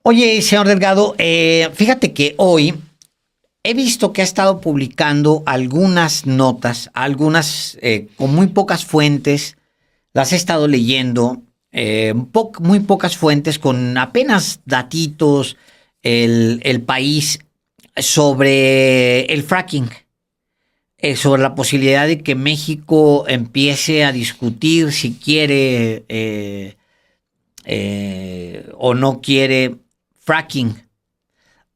Oye, señor Delgado, fíjate que hoy he visto que ha estado publicando algunas notas, algunas con muy pocas fuentes, las he estado leyendo, muy pocas fuentes con apenas datitos, el país sobre el fracking, sobre la posibilidad de que México empiece a discutir si quiere o no quiere fracking.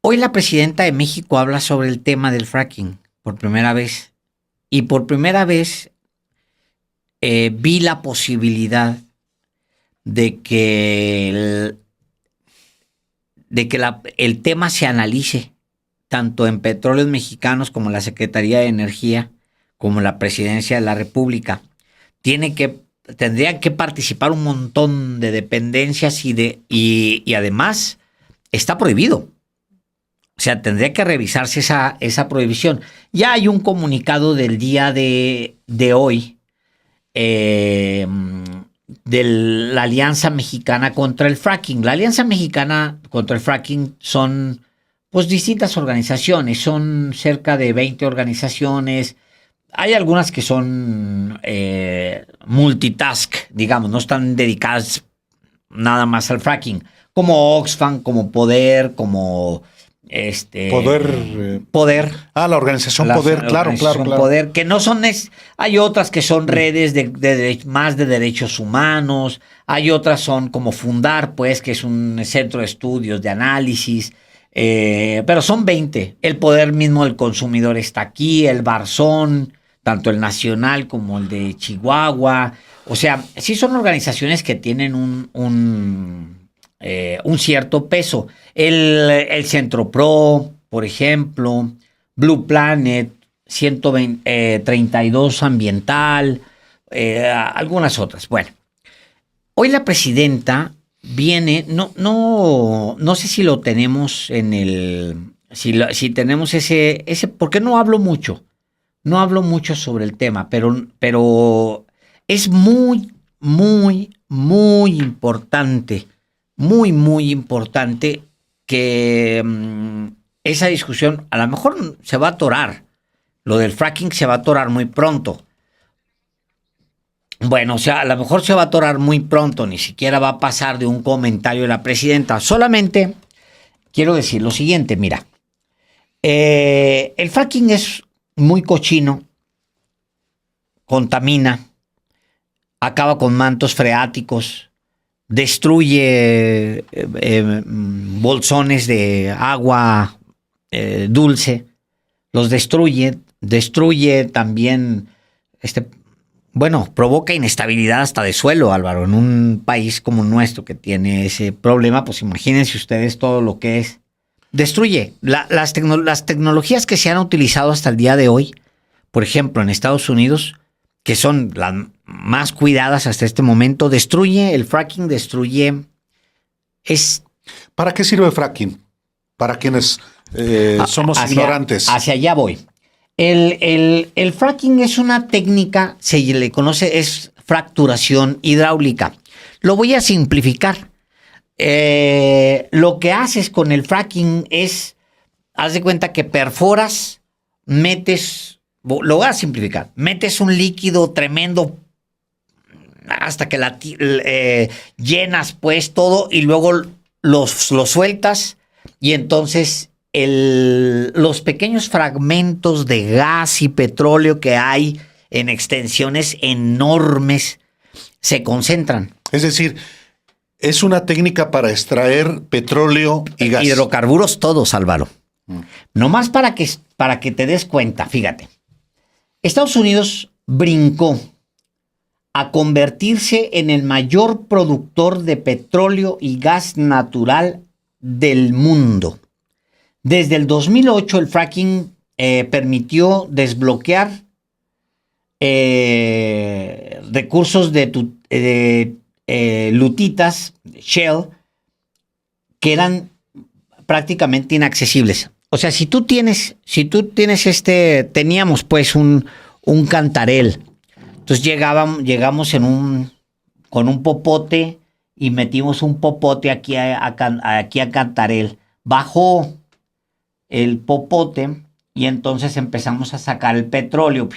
Hoy la presidenta de México habla sobre el tema del fracking por primera vez. Y por primera vez vi la posibilidad de que el tema se analice tanto en Petróleos Mexicanos como la Secretaría de Energía, como la Presidencia de la República. Tendrían que participar un montón de dependencias y además está prohibido. O sea, tendría que revisarse esa prohibición. Ya hay un comunicado del día de hoy de la Alianza Mexicana contra el Fracking. La Alianza Mexicana contra el Fracking son pues distintas organizaciones, son cerca de 20 organizaciones. Hay algunas que son multitask, digamos, no están dedicadas nada más al fracking, como Oxfam, como Poder, como Poder. La organización Poder, claro. Poder, que no son, hay otras que son redes más de derechos humanos, hay otras son como Fundar, pues, que es un centro de estudios, de análisis, pero son 20. El Poder mismo del consumidor está aquí, el Barzón, tanto el nacional como el de Chihuahua. O sea, sí son organizaciones que tienen un cierto peso. El Centro Pro, por ejemplo, Blue Planet, 132 Ambiental, algunas otras. Bueno, hoy la presidenta viene, no sé si lo tenemos si tenemos ese, porque no hablo mucho sobre el tema, pero es muy, muy, muy importante. Muy, muy importante que esa discusión a lo mejor se va a atorar. Lo del fracking se va a atorar muy pronto. Bueno, o sea, a lo mejor se va a atorar muy pronto, ni siquiera va a pasar de un comentario de la presidenta. Solamente quiero decir lo siguiente, mira. El fracking es muy cochino, contamina, acaba con mantos freáticos, destruye bolsones de agua dulce, los destruye también, provoca inestabilidad hasta de suelo, Álvaro. En un país como nuestro que tiene ese problema, pues imagínense ustedes todo lo que es. Destruye. Las tecnologías que se han utilizado hasta el día de hoy, por ejemplo, en Estados Unidos, que son las más cuidadas hasta este momento, el fracking destruye. ¿Para qué sirve el fracking? Para quienes somos ignorantes. Hacia allá voy. El fracking es una técnica, se le conoce, es fracturación hidráulica. Lo voy a simplificar. Lo que haces con el fracking es, haz de cuenta que perforas, lo voy a simplificar. Metes un líquido tremendo hasta que llenas pues todo y luego lo sueltas y entonces los pequeños fragmentos de gas y petróleo que hay en extensiones enormes se concentran. Es decir, es una técnica para extraer petróleo y gas. Hidrocarburos todos, Álvaro. Nomás para que te des cuenta, fíjate. Estados Unidos brincó a convertirse en el mayor productor de petróleo y gas natural del mundo. Desde el 2008 el fracking permitió desbloquear recursos de lutitas, Shell, que prácticamente inaccesibles. O sea, si tú tienes teníamos pues un cantarel. Entonces llegamos con un popote y metimos un popote aquí aquí a Cantarell. Bajó el popote y entonces empezamos a sacar el petróleo.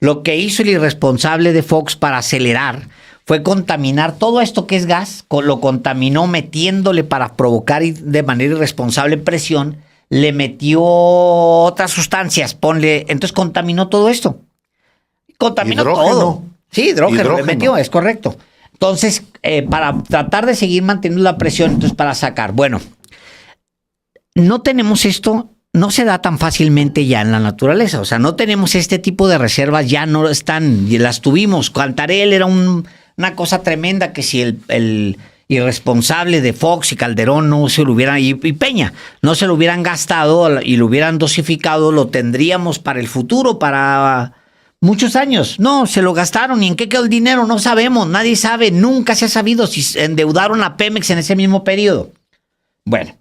Lo que hizo el irresponsable de Fox para acelerar fue contaminar todo esto que es gas, lo contaminó metiéndole para provocar de manera irresponsable presión, le metió otras sustancias, entonces contaminó todo esto. Contaminó todo. Sí, hidrógeno le metió, es correcto. Entonces, para tratar de seguir manteniendo la presión, entonces para sacar, bueno, no tenemos esto, no se da tan fácilmente ya en la naturaleza, o sea, no tenemos este tipo de reservas, ya no están, y las tuvimos. Cantarell era una cosa tremenda que si el irresponsable de Fox y Calderón no se lo hubieran, y Peña, no se lo hubieran gastado y lo hubieran dosificado, lo tendríamos para el futuro, para muchos años. No, se lo gastaron. ¿Y en qué quedó el dinero? No sabemos, nadie sabe, nunca se ha sabido si endeudaron a Pemex en ese mismo periodo. Bueno,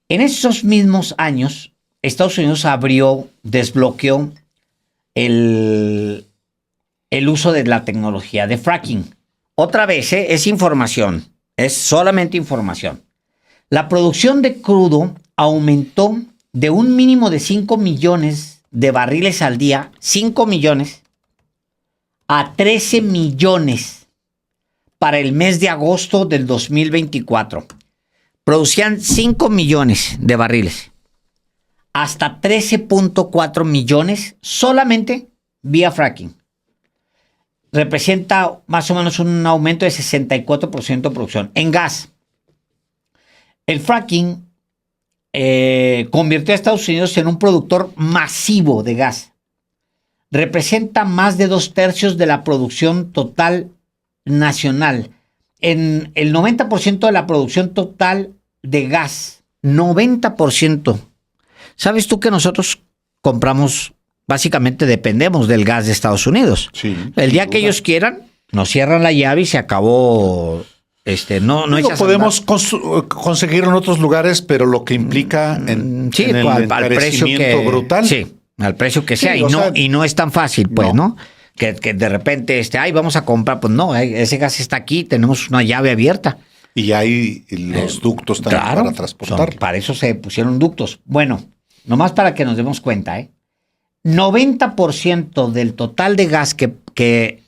en esos mismos años, Estados Unidos desbloqueó el uso de la tecnología de fracking. Otra vez, es información, es solamente información. La producción de crudo aumentó de un mínimo de 5 millones de barriles al día, 5 millones, a 13 millones para el mes de agosto del 2024. Producían 5 millones de barriles, hasta 13.4 millones solamente vía fracking. Representa más o menos un aumento de 64% de producción. En gas, el fracking convirtió a Estados Unidos en un productor masivo de gas. Representa más de 2/3 de la producción total nacional. En el 90% de la producción total de gas, 90%. ¿Sabes tú que nosotros compramos, básicamente dependemos del gas de Estados Unidos? Sí, el día que ellos quieran, nos cierran la llave y se acabó. No lo podemos conseguir en otros lugares, pero lo que implica en el encarecimiento brutal. Sí, al precio que sea, Sí, y no es tan fácil, pues, ¿no? Que de repente, vamos a comprar, pues no, ese gas está aquí, tenemos una llave abierta. Y hay los ductos también para transportarlo. Para eso se pusieron ductos. Bueno, nomás para que nos demos cuenta, 90% del total de gas que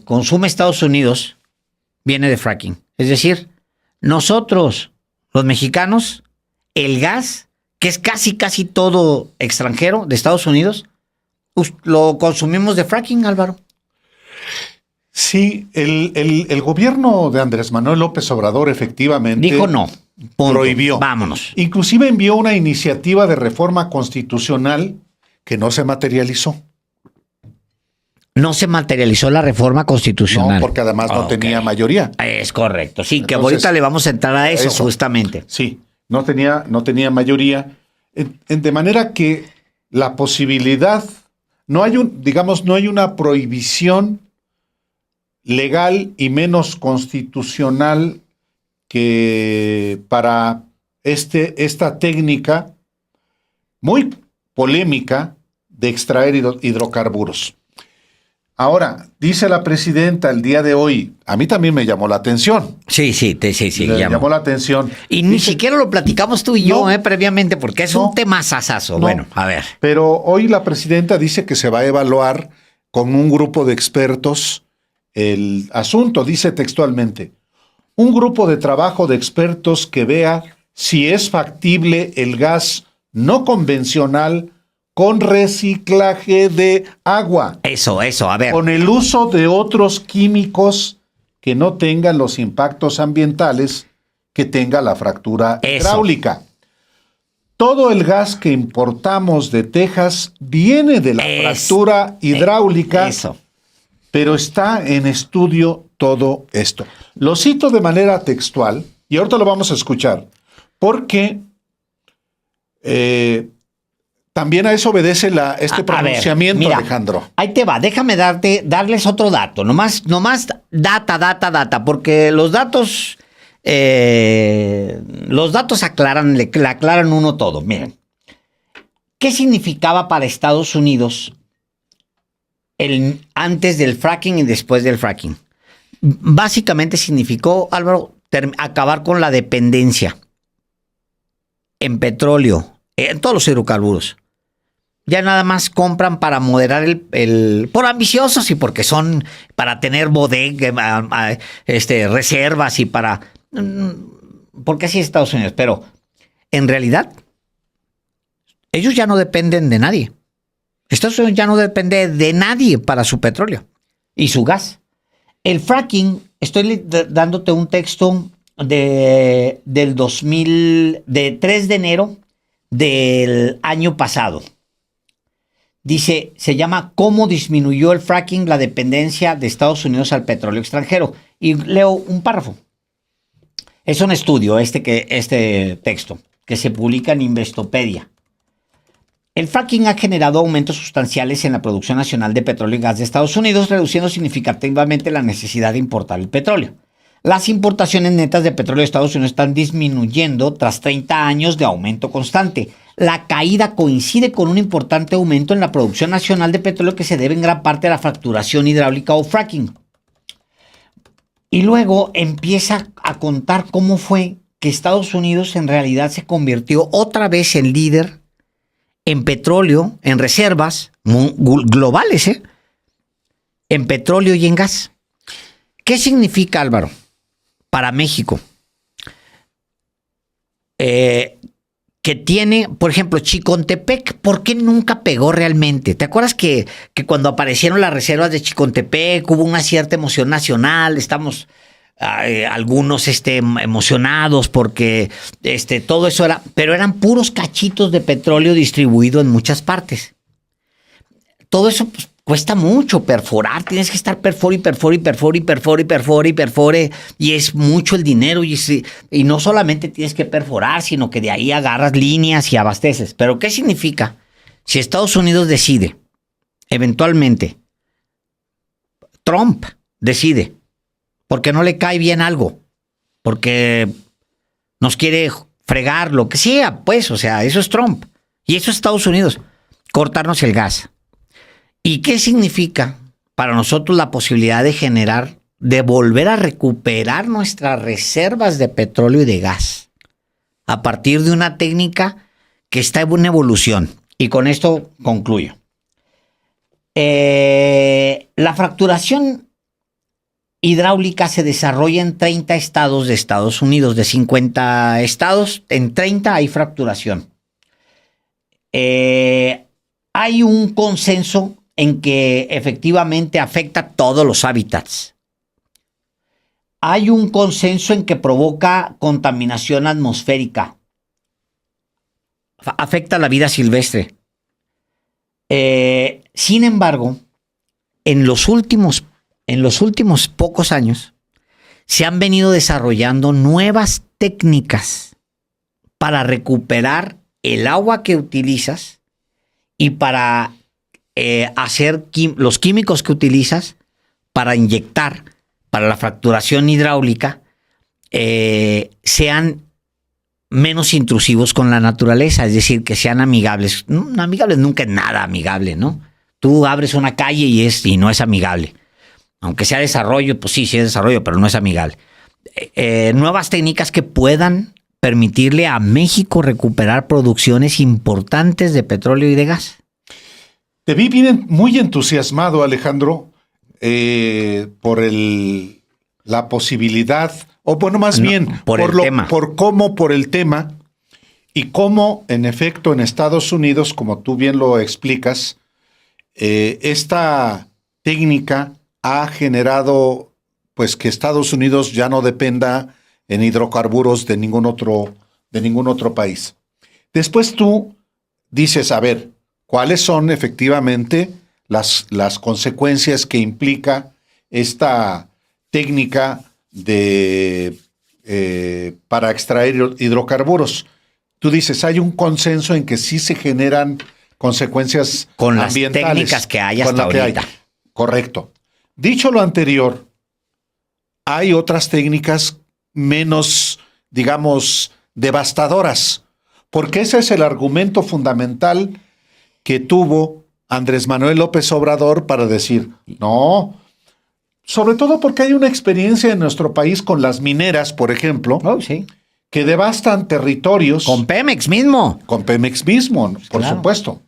consume Estados Unidos viene de fracking. Es decir, nosotros, los mexicanos, el gas, que es casi todo extranjero de Estados Unidos, lo consumimos de fracking, Álvaro. Sí, el gobierno de Andrés Manuel López Obrador efectivamente dijo no. Punto. Prohibió. Vámonos. Inclusive envió una iniciativa de reforma constitucional que no se materializó. No se materializó la reforma constitucional. No, porque además no tenía mayoría. Es correcto. Sí, entonces, que ahorita le vamos a entrar a eso justamente. Sí, no tenía mayoría. De manera que la posibilidad, no hay una prohibición legal y menos constitucional que para esta técnica muy polémica de extraer hidrocarburos. Ahora, dice la presidenta el día de hoy, a mí también me llamó la atención. Sí. Me llamó la atención. Y ni siquiera lo platicamos tú y yo previamente, porque es un tema sasazo. Bueno, a ver. Pero hoy la presidenta dice que se va a evaluar con un grupo de expertos el asunto. Dice textualmente, un grupo de trabajo de expertos que vea si es factible el gas no convencional con reciclaje de agua. Eso, a ver. Con el uso de otros químicos que no tengan los impactos ambientales que tenga la fractura hidráulica. Todo el gas que importamos de Texas viene de la fractura hidráulica, pero está en estudio todo esto. Lo cito de manera textual, y ahorita lo vamos a escuchar, porque también a eso obedece este pronunciamiento, mira, Alejandro. Ahí te va, déjame darles otro dato, nomás data, porque los datos le aclaran uno todo. Miren, ¿qué significaba para Estados Unidos antes del fracking y después del fracking? básicamente significó, Álvaro, acabar con la dependencia en petróleo, en todos los hidrocarburos. Ya nada más compran para moderar por ambiciosos y porque son para tener bodega, reservas y porque así es Estados Unidos. Pero en realidad ellos ya no dependen de nadie. Estados Unidos ya no depende de nadie para su petróleo y su gas. El fracking, estoy dándote un texto del 3 de enero del año pasado. Dice, se llama ¿Cómo disminuyó el fracking la dependencia de Estados Unidos al petróleo extranjero? Y leo un párrafo. Es un estudio este texto que se publica en Investopedia. El fracking ha generado aumentos sustanciales en la producción nacional de petróleo y gas de Estados Unidos, reduciendo significativamente la necesidad de importar el petróleo. Las importaciones netas de petróleo de Estados Unidos están disminuyendo tras 30 años de aumento constante. La caída coincide con un importante aumento en la producción nacional de petróleo que se debe en gran parte a la fracturación hidráulica o fracking. Y luego empieza a contar cómo fue que Estados Unidos en realidad se convirtió otra vez en líder en petróleo, en reservas globales, en petróleo y en gas. ¿Qué significa, Álvaro, para México? Que tiene, por ejemplo, Chicontepec, ¿por qué nunca pegó realmente? ¿Te acuerdas que cuando aparecieron las reservas de Chicontepec hubo una cierta emoción nacional? Estamos algunos emocionados porque todo eso era, pero eran puros cachitos de petróleo distribuido en muchas partes. Todo eso pues, cuesta mucho perforar, tienes que estar perfore y es mucho el dinero y no solamente tienes que perforar, sino que de ahí agarras líneas y abasteces. ¿Pero qué significa? Si Estados Unidos decide, eventualmente, Trump decide, porque no le cae bien algo, porque nos quiere fregar, lo que sea, pues, o sea, eso es Trump. Y eso es Estados Unidos, cortarnos el gas. ¿Y qué significa para nosotros la posibilidad de volver a recuperar nuestras reservas de petróleo y de gas? A partir de una técnica que está en una evolución. Y con esto concluyo. La fracturación hidráulica se desarrolla en 30 estados de Estados Unidos. De 50 estados, en 30 hay fracturación. Hay un consenso en que efectivamente afecta todos los hábitats. Hay un consenso en que provoca contaminación atmosférica. Afecta la vida silvestre. Sin embargo, en los últimos pocos años se han venido desarrollando nuevas técnicas para recuperar el agua que utilizas y para hacer los químicos que utilizas para inyectar, para la fracturación hidráulica, sean menos intrusivos con la naturaleza, es decir, que sean amigables. No, amigables nunca es nada amigable, ¿no? Tú abres una calle y no es amigable. Aunque sea desarrollo, pues sí es desarrollo, pero no es amigable. Nuevas técnicas que puedan permitirle a México recuperar producciones importantes de petróleo y de gas. Te vi muy entusiasmado, Alejandro, por la posibilidad, o bueno, más bien, por el tema, y cómo, en efecto, en Estados Unidos, como tú bien lo explicas, esta técnica ha generado, pues, que Estados Unidos ya no dependa en hidrocarburos de ningún otro país. Después tú dices, a ver, ¿cuáles son efectivamente las consecuencias que implica esta técnica para extraer hidrocarburos? Tú dices, hay un consenso en que sí se generan consecuencias con ambientales. Las técnicas que hay hasta ahorita. Correcto. Dicho lo anterior, hay otras técnicas menos, digamos, devastadoras, porque ese es el argumento fundamental que tuvo Andrés Manuel López Obrador para decir, no, sobre todo porque hay una experiencia en nuestro país con las mineras, por ejemplo, Oh, sí. que devastan territorios. Con Pemex mismo. Con Pemex mismo, por Claro. supuesto.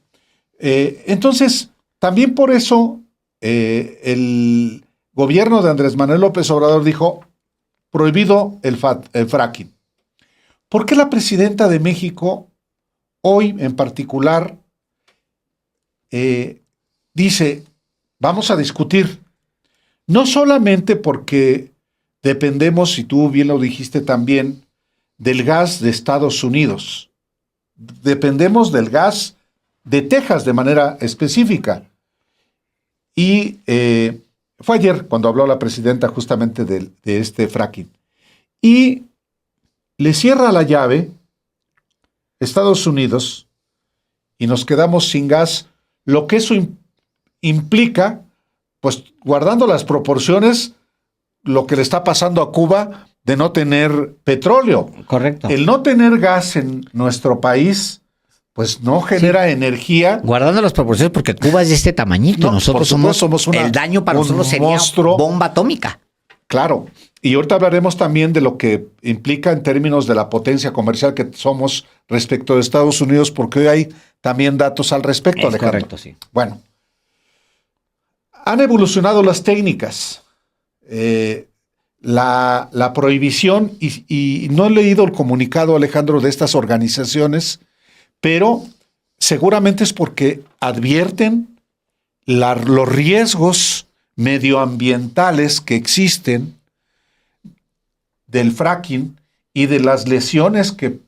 Entonces, también por eso el gobierno de Andrés Manuel López Obrador dijo, prohibido el fracking. ¿Por qué la presidenta de México, hoy en particular, dice, vamos a discutir? No solamente porque dependemos, y tú bien lo dijiste también, del gas de Estados Unidos. Dependemos del gas de Texas de manera específica. Y fue ayer cuando habló la presidenta justamente de este fracking. Y le cierra la llave Estados Unidos y nos quedamos sin gas, lo que eso implica, pues guardando las proporciones, lo que le está pasando a Cuba de no tener petróleo. Correcto. El no tener gas en nuestro país, pues no genera energía. Guardando las proporciones, porque Cuba es de este tamañito. No, nosotros por supuesto, somos el daño para un nosotros sería monstruo. bomba atómica. Claro. Y ahorita hablaremos también de lo que implica en términos de la potencia comercial que somos respecto de Estados Unidos, porque hoy hay también datos al respecto, Es Alejandro. correcto, sí. Bueno, han evolucionado las técnicas. La prohibición, y no he leído el comunicado, Alejandro, de estas organizaciones, pero seguramente es porque advierten los riesgos medioambientales que existen del fracking y de las lesiones que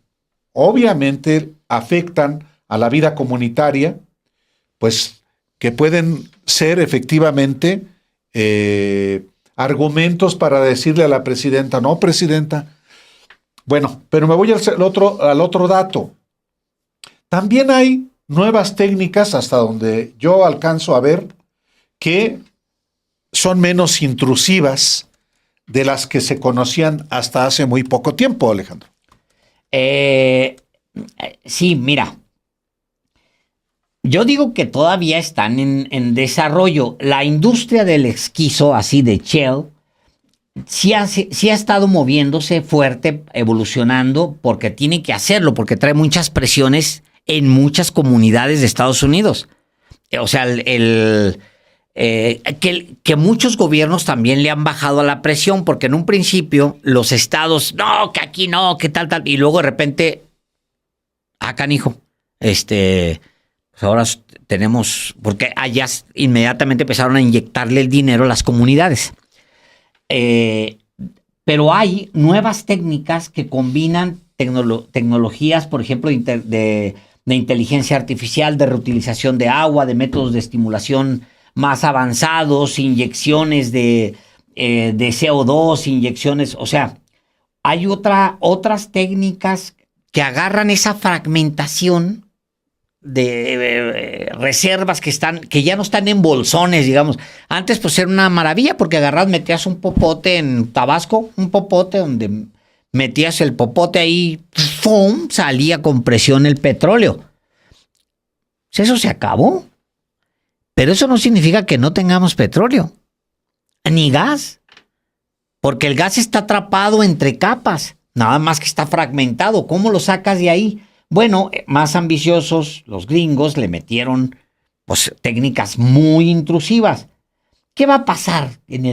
obviamente afectan a la vida comunitaria, pues que pueden ser efectivamente argumentos para decirle a la presidenta, no, presidenta. Bueno, pero me voy al otro dato. También hay nuevas técnicas, hasta donde yo alcanzo a ver, que son menos intrusivas de las que se conocían hasta hace muy poco tiempo, Alejandro. Sí, mira. Yo digo que todavía están en desarrollo. La industria del esquizo, así de Shell, sí ha estado moviéndose fuerte, evolucionando, porque tiene que hacerlo, porque trae muchas presiones en muchas comunidades de Estados Unidos. O sea, que muchos gobiernos también le han bajado a la presión, porque en un principio los estados, no, que aquí no, que tal, y luego de repente, canijo, pues ahora tenemos, porque allá inmediatamente empezaron a inyectarle el dinero a las comunidades. Pero hay nuevas técnicas que combinan tecnologías, por ejemplo, de inteligencia artificial, de reutilización de agua, de métodos de estimulación más avanzados, inyecciones de CO2, inyecciones, o sea, hay otras técnicas que agarran esa fragmentación de reservas que ya no están en bolsones, digamos. Antes pues era una maravilla porque agarras, metías un popote en Tabasco, un popote donde metías el popote ahí, ¡fum!, salía con presión el petróleo. Pues eso se acabó. Pero eso no significa que no tengamos petróleo, ni gas, porque el gas está atrapado entre capas, nada más que está fragmentado. ¿Cómo lo sacas de ahí? Bueno, más ambiciosos, los gringos le metieron pues técnicas muy intrusivas. ¿Qué va a pasar en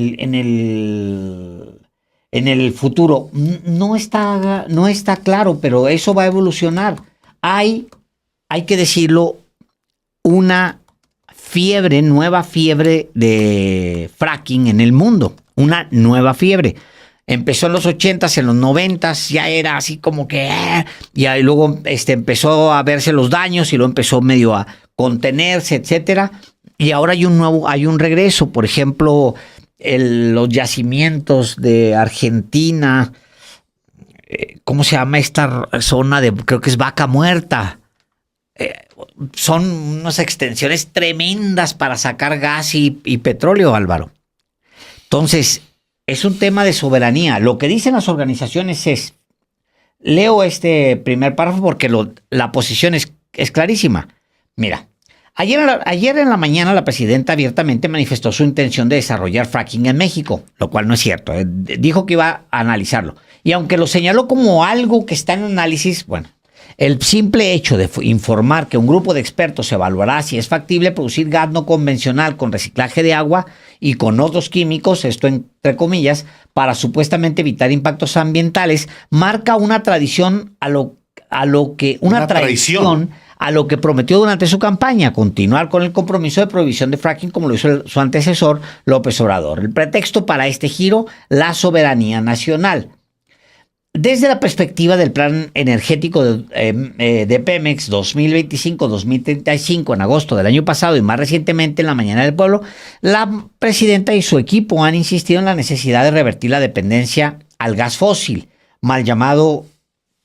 el futuro? No está claro, pero eso va a evolucionar. Hay que decirlo, una nueva fiebre de fracking en el mundo, una nueva fiebre. Empezó en los 80s, en los 90s, ya era así como que... y ahí luego empezó a verse los daños y luego empezó medio a contenerse, etcétera. Y ahora hay un regreso. Por ejemplo, los yacimientos de Argentina. ¿Cómo se llama esta zona de...? Creo que es Vaca Muerta. Son unas extensiones tremendas para sacar gas y petróleo, Álvaro. Entonces... es un tema de soberanía. Lo que dicen las organizaciones es, leo este primer párrafo porque la posición es clarísima. Mira, Ayer en la mañana la presidenta abiertamente manifestó su intención de desarrollar fracking en México, lo cual no es cierto. Dijo que iba a analizarlo. Y aunque lo señaló como algo que está en análisis, bueno, el simple hecho de informar que un grupo de expertos evaluará si es factible producir gas no convencional con reciclaje de agua y con otros químicos, esto entre comillas, para supuestamente evitar impactos ambientales, marca una tradición a lo que prometió durante su campaña, continuar con el compromiso de prohibición de fracking como lo hizo su antecesor López Obrador. El pretexto para este giro, la soberanía nacional. Desde la perspectiva del plan energético de Pemex 2025-2035 en agosto del año pasado y más recientemente en la Mañana del Pueblo, la presidenta y su equipo han insistido en la necesidad de revertir la dependencia al gas fósil, mal llamado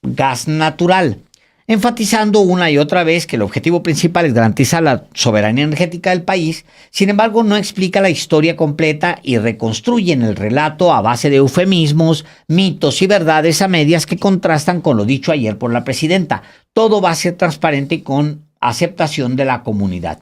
gas natural, enfatizando una y otra vez que el objetivo principal es garantizar la soberanía energética del país. Sin embargo, no explica la historia completa y reconstruyen el relato a base de eufemismos, mitos y verdades a medias que contrastan con lo dicho ayer por la presidenta. Todo va a ser transparente y con aceptación de la comunidad.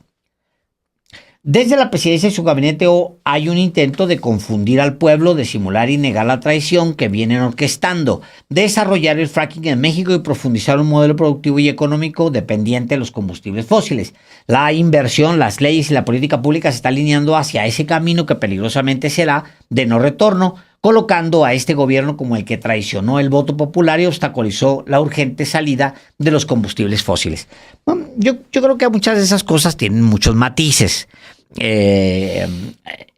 Desde la presidencia y su gabinete hay un intento de confundir al pueblo, de simular y negar la traición que vienen orquestando, desarrollar el fracking en México y profundizar un modelo productivo y económico dependiente de los combustibles fósiles. La inversión, las leyes y la política pública se está alineando hacia ese camino que peligrosamente será de no retorno, colocando a este gobierno como el que traicionó el voto popular y obstaculizó la urgente salida de los combustibles fósiles. Bueno, yo creo que muchas de esas cosas tienen muchos matices.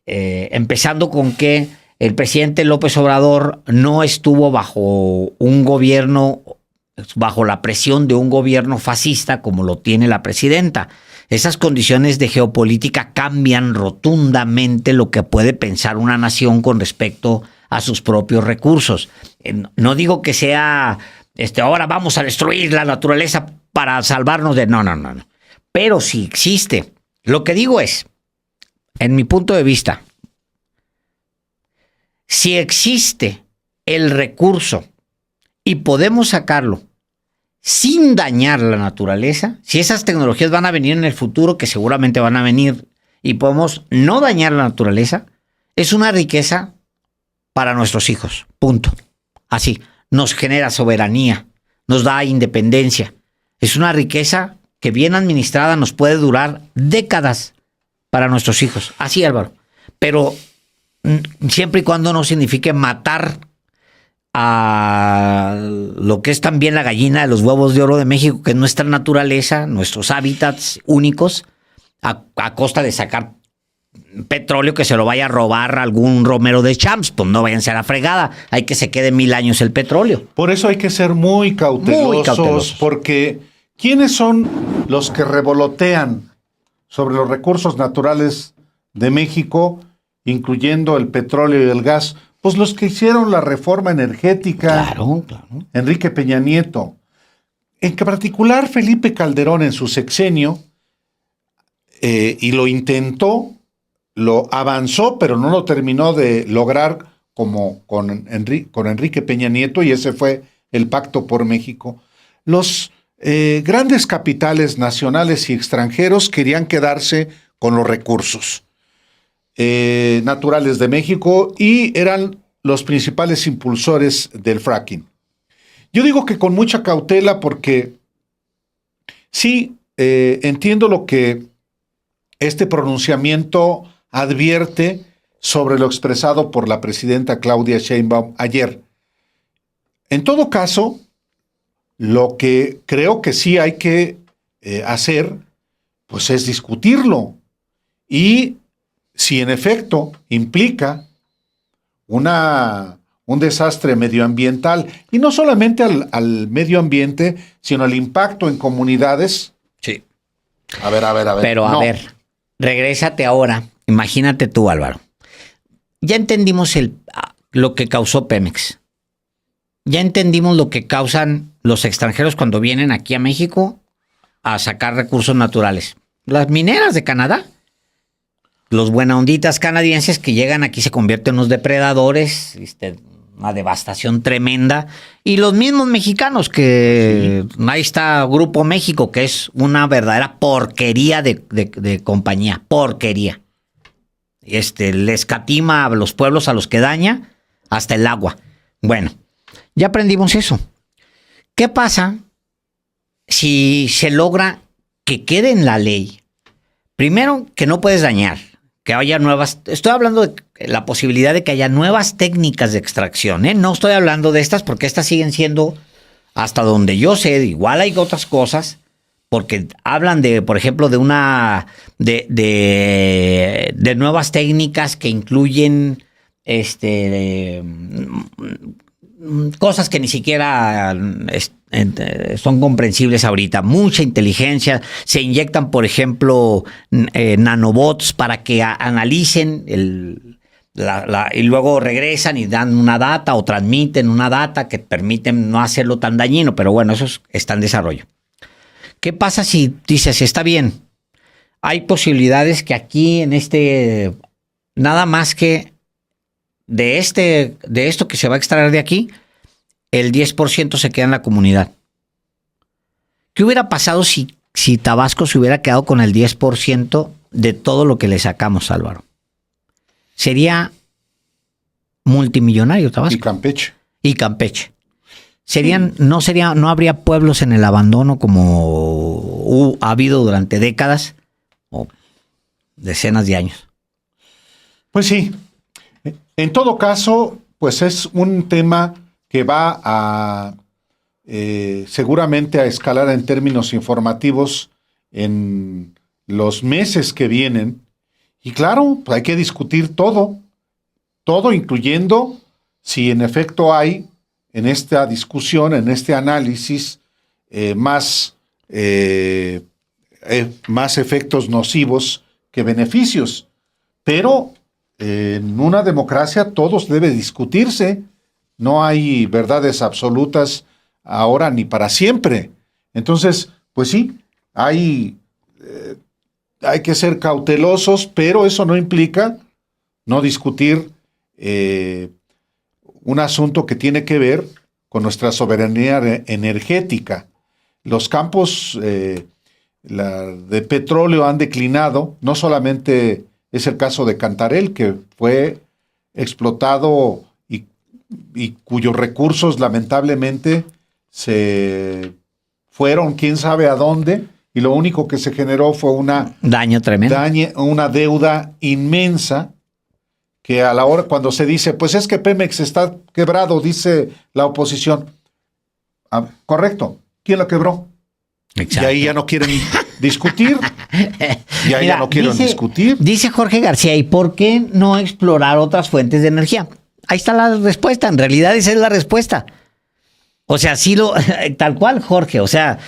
Empezando con que el presidente López Obrador no estuvo bajo la presión de un gobierno fascista como lo tiene la presidenta. Esas condiciones de geopolítica cambian rotundamente lo que puede pensar una nación con respecto a sus propios recursos. No digo que sea, ahora vamos a destruir la naturaleza para salvarnos de... No. Pero si existe, lo que digo es, en mi punto de vista, si existe el recurso y podemos sacarlo sin dañar la naturaleza, si esas tecnologías van a venir en el futuro, que seguramente van a venir, y podemos no dañar la naturaleza, es una riqueza para nuestros hijos. Punto. Así, nos genera soberanía, nos da independencia. Es una riqueza que bien administrada nos puede durar décadas para nuestros hijos. Así, Álvaro. Pero siempre y cuando no signifique matar a lo que es también la gallina de los huevos de oro de México, que es nuestra naturaleza, nuestros hábitats únicos, a costa de sacar petróleo que se lo vaya a robar algún Romero de Champs. Pues no váyanse a la fregada, hay que se quede 1000 años el petróleo. Por eso hay que ser muy cautelosos. Porque ¿quiénes son los que revolotean sobre los recursos naturales de México, incluyendo el petróleo y el gas? Pues los que hicieron la reforma energética. Claro. Enrique Peña Nieto. En particular, Felipe Calderón en su sexenio, y lo intentó, lo avanzó, pero no lo terminó de lograr como con Enrique Peña Nieto, y ese fue el Pacto por México. Los grandes capitales nacionales y extranjeros querían quedarse con los recursos naturales de México y eran los principales impulsores del fracking. Yo digo que con mucha cautela porque sí, entiendo lo que este pronunciamiento advierte sobre lo expresado por la presidenta Claudia Sheinbaum ayer. En todo caso, lo que creo que sí hay que hacer, pues es discutirlo. Y si en efecto implica un desastre medioambiental, y no solamente al medio ambiente, sino al impacto en comunidades. Sí. A ver. Pero a ver, regrésate ahora. Imagínate tú, Álvaro. Ya entendimos lo que causó Pemex. Ya entendimos lo que causan los extranjeros cuando vienen aquí a México a sacar recursos naturales. Las mineras de Canadá. Los buenaonditas canadienses que llegan aquí se convierten en unos depredadores, una devastación tremenda. Y los mismos mexicanos que ahí está Grupo México, que es una verdadera porquería de compañía, porquería. Le escatima a los pueblos a los que daña hasta el agua. Bueno, ya aprendimos eso. ¿Qué pasa si se logra que quede en la ley? Primero, que no puedes dañar, que haya nuevas... Estoy hablando de la posibilidad de que haya nuevas técnicas de extracción, ¿eh? No estoy hablando de estas porque estas siguen siendo, hasta donde yo sé, igual hay otras cosas, porque hablan de, por ejemplo, de de nuevas técnicas que incluyen cosas que ni siquiera son comprensibles ahorita. Mucha inteligencia. Se inyectan, por ejemplo, nanobots para que analicen y luego regresan y dan una data o transmiten una data que permiten no hacerlo tan dañino. Pero bueno, eso está en desarrollo. ¿Qué pasa si dices, está bien, hay posibilidades que aquí nada más que de esto que se va a extraer de aquí, el 10% se queda en la comunidad? ¿Qué hubiera pasado si Tabasco se hubiera quedado con el 10% de todo lo que le sacamos, Álvaro? Sería multimillonario Tabasco. Y Campeche. No habría pueblos en el abandono como ha habido durante décadas o decenas de años. Pues sí. En todo caso, pues es un tema que va a seguramente a escalar en términos informativos en los meses que vienen. Y claro, pues hay que discutir todo, incluyendo si en efecto hay en esta discusión, en este análisis, más efectos nocivos que beneficios. Pero en una democracia todo debe discutirse. No hay verdades absolutas ahora ni para siempre. Entonces, pues sí, hay que ser cautelosos, pero eso no implica no discutir un asunto que tiene que ver con nuestra soberanía energética. Los campos de petróleo han declinado. No solamente es el caso de Cantarell, que fue explotado y cuyos recursos lamentablemente se fueron quién sabe a dónde, y lo único que se generó fue daño tremendo, una deuda inmensa, que a la hora cuando se dice, pues es que Pemex está quebrado, dice la oposición. Correcto, ¿quién lo quebró? Exacto. Y ahí ya no quieren discutir. Dice Jorge García, ¿y por qué no explorar otras fuentes de energía? Ahí está la respuesta, en realidad esa es la respuesta. O sea, tal cual, Jorge, o sea,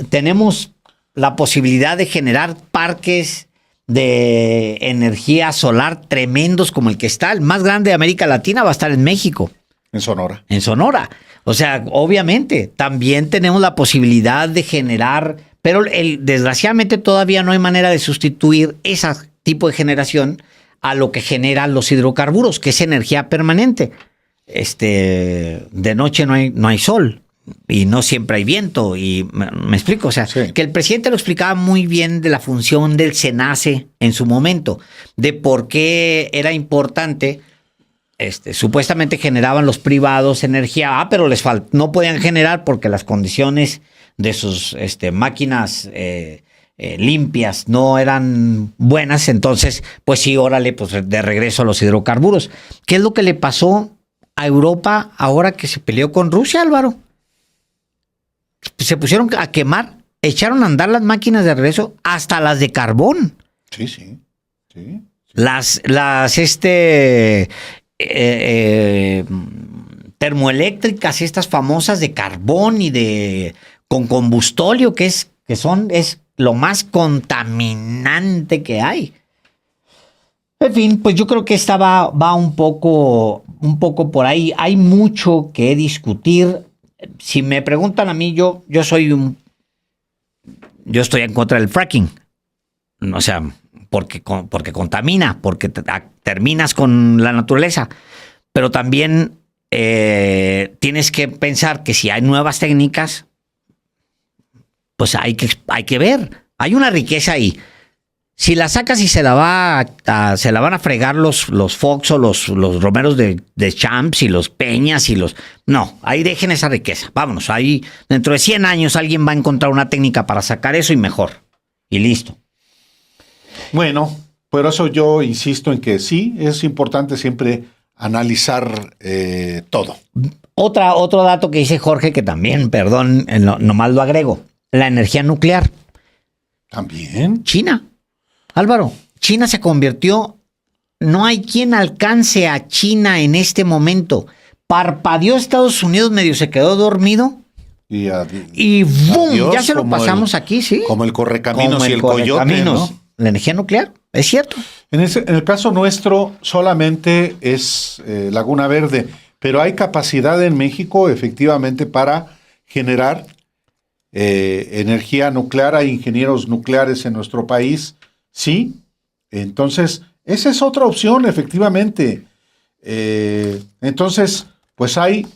tenemos la posibilidad de generar parques de energía solar tremendos como el que está, el más grande de América Latina va a estar en México. En Sonora. En Sonora. O sea, obviamente, también tenemos la posibilidad de generar, pero desgraciadamente todavía no hay manera de sustituir ese tipo de generación a lo que generan los hidrocarburos, que es energía permanente. De noche no hay sol y no siempre hay viento, y me explico, o sea, sí. Que el presidente lo explicaba muy bien de la función del SENACE en su momento, de por qué era importante. Supuestamente generaban los privados energía, pero no podían generar porque las condiciones de sus máquinas limpias no eran buenas. Entonces, pues sí, órale, pues de regreso a los hidrocarburos. ¿Qué es lo que le pasó a Europa ahora que se peleó con Rusia, Álvaro? Se pusieron a quemar, echaron a andar las máquinas de regreso, hasta las de carbón. Sí. Las termoeléctricas, estas famosas de carbón y con combustóleo, que es lo más contaminante que hay. En fin, pues yo creo que esta va un poco por ahí. Hay mucho que discutir. Si me preguntan a mí, yo estoy en contra del fracking. O sea, porque contamina, porque terminas con la naturaleza. Pero también tienes que pensar que si hay nuevas técnicas, pues hay que ver. Hay una riqueza ahí. Si la sacas y se la van a fregar los Fox o los Romeros de Champs y los Peñas y los... No, ahí dejen esa riqueza. Vámonos, ahí dentro de 100 años alguien va a encontrar una técnica para sacar eso y mejor. Y listo. Bueno, por eso yo insisto en que sí, es importante siempre analizar todo. Otro dato que dice Jorge, que también, perdón, nomás lo agrego. La energía nuclear. También. China. Álvaro, China se convirtió... No hay quien alcance a China en este momento. Parpadeó Estados Unidos, medio se quedó dormido. Y ¡boom! Adiós, ya se lo pasamos aquí, ¿sí? Como el correcaminos y el coyote, ¿no? La energía nuclear, es cierto. En el caso nuestro solamente es Laguna Verde, pero hay capacidad en México efectivamente para generar energía nuclear. Hay ingenieros nucleares en nuestro país, sí. Entonces, esa es otra opción, efectivamente. Entonces, pues hay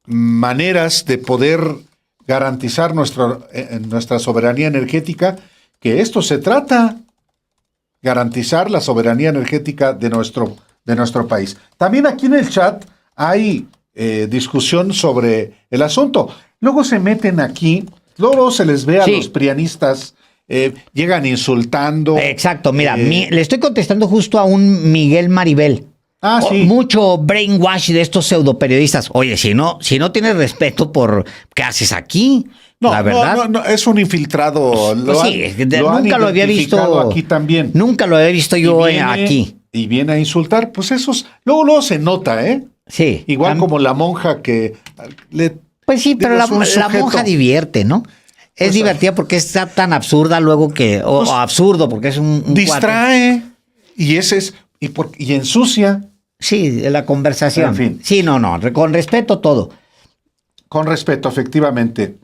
maneras de poder garantizar nuestra soberanía energética, que esto se trata, garantizar la soberanía energética de nuestro país. También aquí en el chat hay discusión sobre el asunto. Luego se meten aquí, luego se les ve a los prianistas, llegan insultando. Exacto, mira, le estoy contestando justo a un Miguel Maribel. Sí. Mucho brainwash de estos pseudoperiodistas. Oye, si no tienes respeto por qué haces aquí, la verdad. No, es un infiltrado. Nunca lo había visto aquí también. Nunca lo había visto yo aquí. Y viene a insultar, pues esos, luego se nota, ¿eh? Sí. Igual como la monja que Pues sí, pero la monja divierte, ¿no? Es pues, divertida porque está tan absurda luego que, o absurdo porque es un distrae, cuate. Y ese es, y ensucia. Sí, la conversación. En fin. Sí, no, con respeto todo. Con respeto, efectivamente.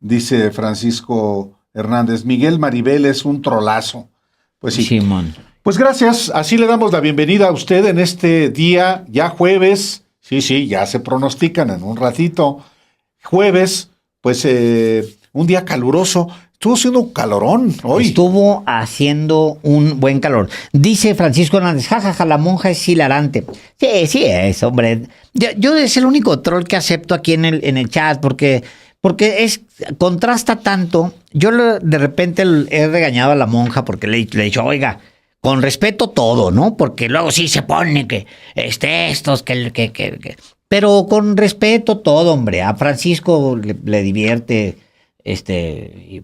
Dice Francisco Hernández, Miguel Maribel es un trolazo. Pues sí. Simón. Pues gracias, así le damos la bienvenida a usted en este día, ya jueves. Sí, ya se pronostican en un ratito. Jueves, pues un día caluroso. Estuvo haciendo un calorón hoy. Estuvo haciendo un buen calor. Dice Francisco Hernández, jajaja, la monja es hilarante. Sí es, hombre. Yo es el único troll que acepto aquí en el chat porque contrasta tanto. Yo de repente he regañado a la monja porque le he dicho, oiga, con respeto todo, ¿no? Porque luego sí se pone que pero con respeto todo, hombre. A Francisco le divierte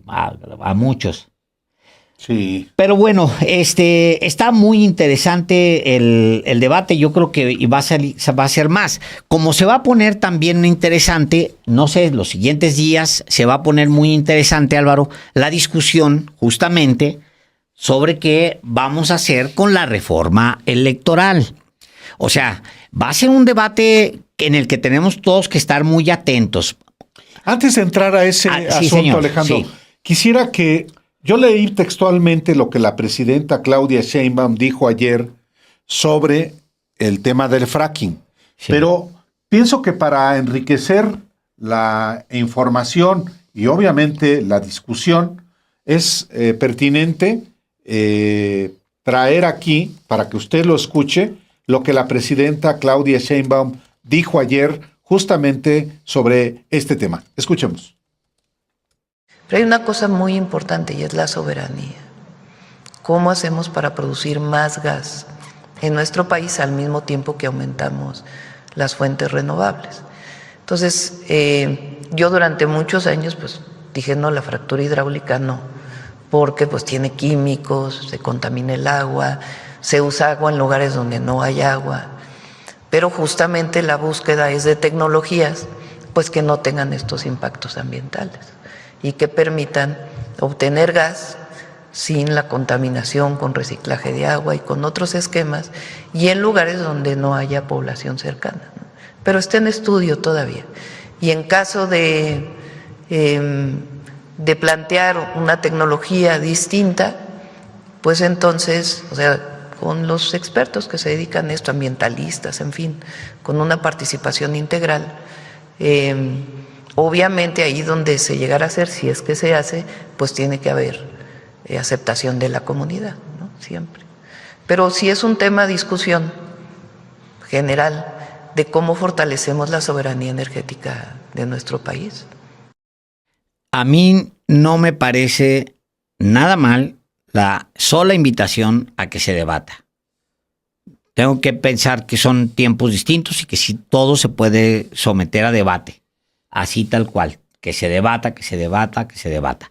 a muchos. Sí. Pero bueno, está muy interesante el debate. Yo creo que va a ser más. Como se va a poner también interesante, no sé, los siguientes días se va a poner muy interesante, Álvaro, la discusión justamente sobre qué vamos a hacer con la reforma electoral. O sea, va a ser un debate en el que tenemos todos que estar muy atentos. Antes de entrar a ese asunto, señor, Alejandro, quisiera que yo leí textualmente lo que la presidenta Claudia Sheinbaum dijo ayer sobre el tema del fracking. Sí. Pero pienso que para enriquecer la información y obviamente la discusión es pertinente traer aquí, para que usted lo escuche, lo que la presidenta Claudia Sheinbaum dijo ayer justamente sobre este tema. Escuchemos. Pero hay una cosa muy importante y es la soberanía. ¿Cómo hacemos para producir más gas en nuestro país al mismo tiempo que aumentamos las fuentes renovables? Entonces, yo durante muchos años pues dije, no, la fractura hidráulica no, porque pues tiene químicos, se contamina el agua, se usa agua en lugares donde no hay agua. Pero justamente la búsqueda es de tecnologías pues que no tengan estos impactos ambientales y que permitan obtener gas sin la contaminación, con reciclaje de agua y con otros esquemas, y en lugares donde no haya población cercana, ¿no? Pero está en estudio todavía. Y en caso de plantear una tecnología distinta, pues entonces, o sea, con los expertos que se dedican a esto, ambientalistas, en fin, con una participación integral. Obviamente ahí donde se llegara a hacer, si es que se hace, pues tiene que haber aceptación de la comunidad, ¿no? Siempre. Pero sí es un tema de discusión general de cómo fortalecemos la soberanía energética de nuestro país. A mí no me parece nada mal la sola invitación a que se debata. Tengo que pensar que son tiempos distintos y que sí todo se puede someter a debate, así tal cual, que se debata, que se debata, que se debata.